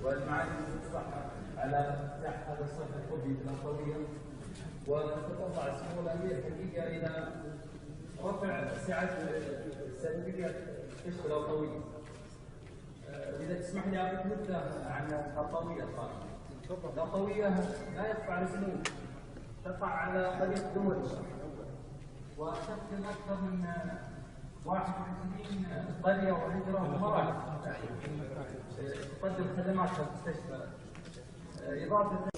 والمعالي تصبح على افتتاح هذا الصرح الطبي بالأخوية، وتتطلع سمو الأمير حقيقة إلى رفع سعة سلبية كشف الأخوية. إذا تسمح لي أعطيك نبذة عن الأخوية الخارجية. الأخوية لا يخفى على سمو تقع على خريطة دول وتخدم أكثر من 21 قرية وهجرة ومراكز، تقدم خدمات في المستشفى. إضافة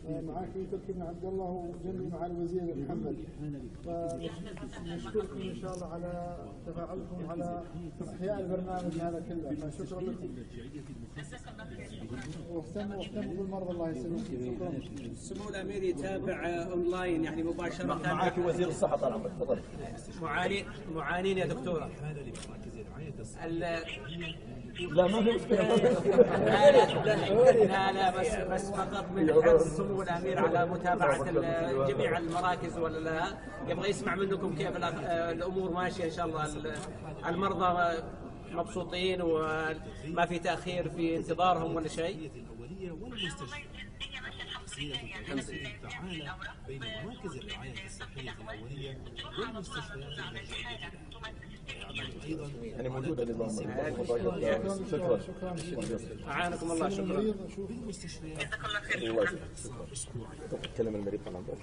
معك تركي بن عبد الله وجنبي مع الوزير محمد، فنشكركم ان شاء الله على تفاعلكم على احياء البرنامج هذا كله، فشكرا لكم. واهتموا بالمرضى الله يسلمكم. شكرا. سمو الامير يتابع اونلاين يعني مباشره. معك وزير الصحه طال عمرك، تفضل. معانين يا دكتوره. لا ما في مشكله. لا بس فقط من حرص سمو الامير على متابعه جميع المراكز، ولا يبغى يسمع منكم كيف الامور ماشيه ان شاء الله. المرضى مبسوطين وما في تاخير في انتظارهم ولا شيء. فعالة بين مراكز الرعاية الصحية الأولية والمستشفيات المرجعية أيضا يعني موجودة نظام. شكرا. أعانكم الله. شكرا. بالمستشفيات. الله يسلمك. تكلم المريض طال عمرك.